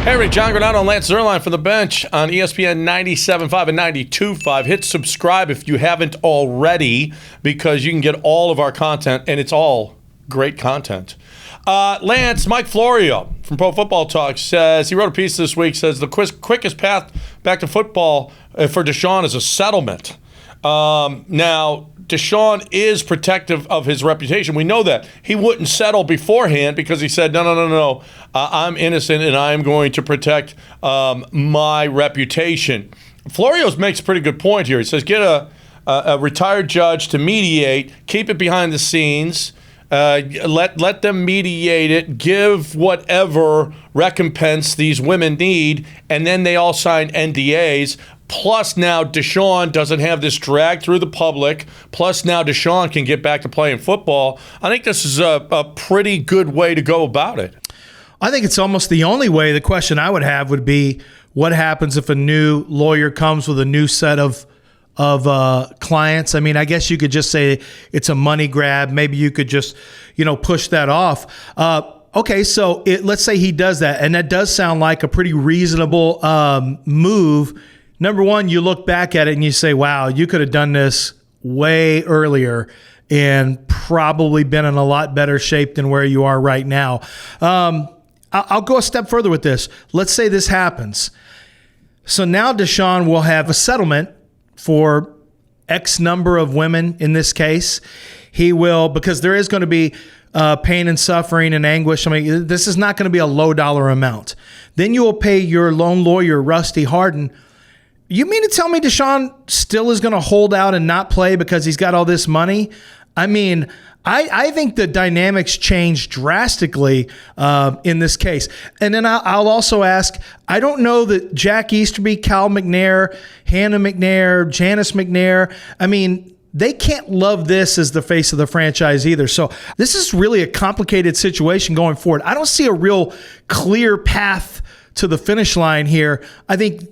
Hey, everybody, John Granato and Lance Zierlein from the bench on ESPN 97.5 and 92.5. Hit subscribe if you haven't already, because you can get all of our content, and it's all great content. Lance, Mike Florio from Pro Football Talk says, he wrote a piece this week, says the quickest path back to football for Deshaun is a settlement. Now, Deshaun is protective of his reputation. We know that. He wouldn't settle beforehand because he said, no. I'm innocent and I'm going to protect my reputation. Florio makes a pretty good point here. He says, get a retired judge to mediate, keep it behind the scenes, let them mediate it, give whatever recompense these women need, and then they all sign NDAs. Plus now Deshaun doesn't have this drag through the public. Plus now Deshaun can get back to playing football. I think this is a pretty good way to go about it. I think it's almost the only way. The question I would have would be, what happens if a new lawyer comes with a new set of clients? I mean, I guess you could just say it's a money grab. Maybe you could just, push that off. Okay, so let's say he does that, and that does sound like a pretty reasonable move. Number one, you look back at it and you say, wow, you could have done this way earlier and probably been in a lot better shape than where you are right now. I'll go a step further with this. Let's say this happens. So now Deshaun will have a settlement for X number of women in this case. He will, because there is going to be pain and suffering and anguish. I mean, this is not going to be a low dollar amount. Then you will pay your lone lawyer, Rusty Hardin. You mean to tell me Deshaun still is going to hold out and not play because he's got all this money? I mean, I think the dynamics change drastically in this case. And then I'll also ask, I don't know that Jack Easterby, Cal McNair, Hannah McNair, Janice McNair, I mean, they can't love this as the face of the franchise either. So this is really a complicated situation going forward. I don't see a real clear path to the finish line here. I think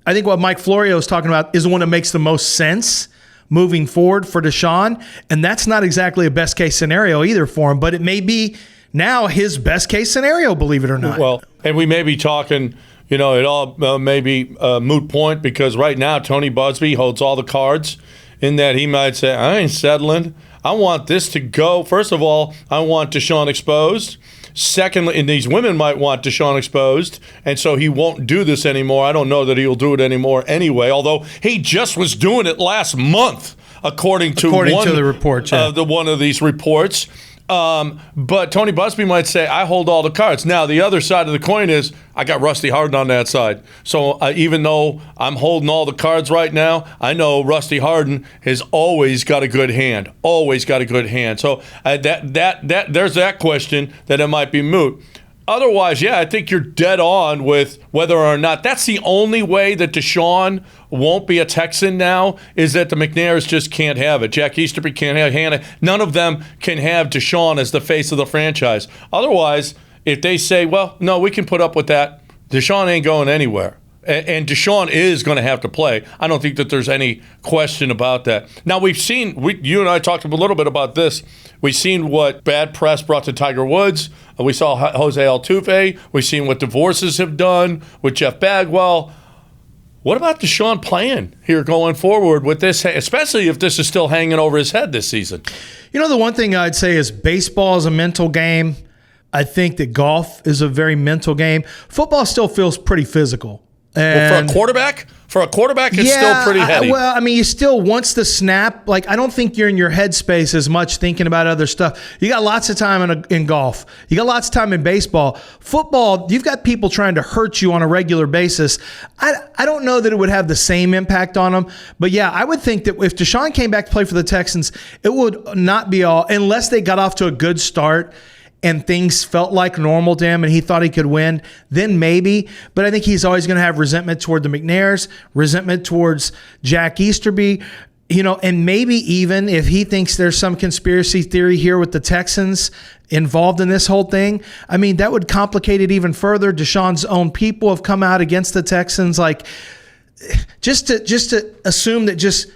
what Mike Florio is talking about is the one that makes the most sense moving forward for Deshaun, and that's not exactly a best-case scenario either for him, but it may be now his best-case scenario, believe it or not. Well, and we may be talking, it all may be a moot point, because right now Tony Busby holds all the cards in that he might say, I ain't settling. I want this to go. First of all, I want Deshaun exposed. Secondly, and these women might want Deshaun exposed, and so he won't do this anymore. I don't know that he'll do it anymore anyway, although he just was doing it last month, according to the report, one of these reports. But Tony Busby might say, I hold all the cards. Now, the other side of the coin is I got Rusty Hardin on that side. So even though I'm holding all the cards right now, I know Rusty Hardin has always got a good hand. Always got a good hand. So there's that question that it might be moot. Otherwise, yeah, I think you're dead on with whether or not that's the only way that Deshaun won't be a Texan now, is that the McNairs just can't have it. Jack Easterby can't have Hannah. None of them can have Deshaun as the face of the franchise. Otherwise, if they say, well, no, we can put up with that, Deshaun ain't going anywhere. And Deshaun is going to have to play. I don't think that there's any question about that. Now, we've seen, you and I talked a little bit about this. We've seen what bad press brought to Tiger Woods. We saw Jose Altuve. We've seen what divorces have done with Jeff Bagwell. What about Deshaun playing here going forward with this, especially if this is still hanging over his head this season? The one thing I'd say is baseball is a mental game. I think that golf is a very mental game. Football still feels pretty physical. Well, for a quarterback, it's still pretty heavy. You still, once the snap, I don't think you're in your headspace as much thinking about other stuff. You got lots of time in golf. You got lots of time in baseball. Football, you've got people trying to hurt you on a regular basis. I don't know that it would have the same impact on them. But yeah, I would think that if Deshaun came back to play for the Texans, it would not be all, unless they got off to a good start and things felt like normal to him and he thought he could win, then maybe. But I think he's always going to have resentment toward the McNairs, resentment towards Jack Easterby, and maybe even if he thinks there's some conspiracy theory here with the Texans involved in this whole thing, that would complicate it even further. Deshaun's own people have come out against the Texans. Just to assume that just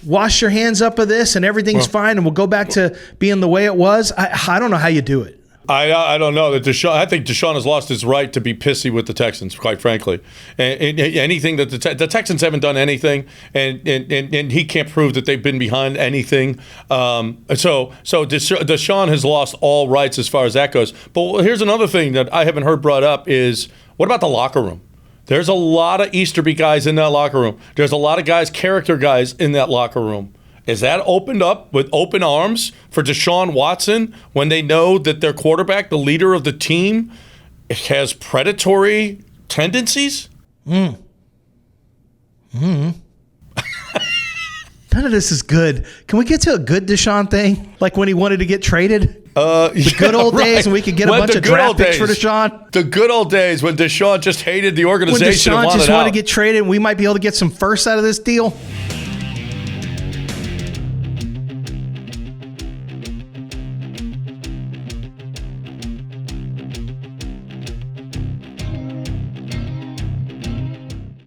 wash your hands up of this and everything's fine and we'll go back to being the way it was. I don't know how you do it. I don't know that Deshaun. I think Deshaun has lost his right to be pissy with the Texans, quite frankly. And anything that the Texans haven't done anything, and he can't prove that they've been behind anything. So Deshaun has lost all rights as far as that goes. But here's another thing that I haven't heard brought up is what about the locker room? There's a lot of Easterby guys in that locker room. There's a lot of guys, character guys in that locker room. Is that opened up with open arms for Deshaun Watson when they know that their quarterback, the leader of the team, has predatory tendencies? None of this is good. Can we get to a good Deshaun thing? Like when he wanted to get traded? The good old days when we could get a bunch of draft picks for Deshaun? The good old days when Deshaun just hated the organization. When Deshaun and wanted just wanted out. to get traded and we might be able to get some firsts out of this deal?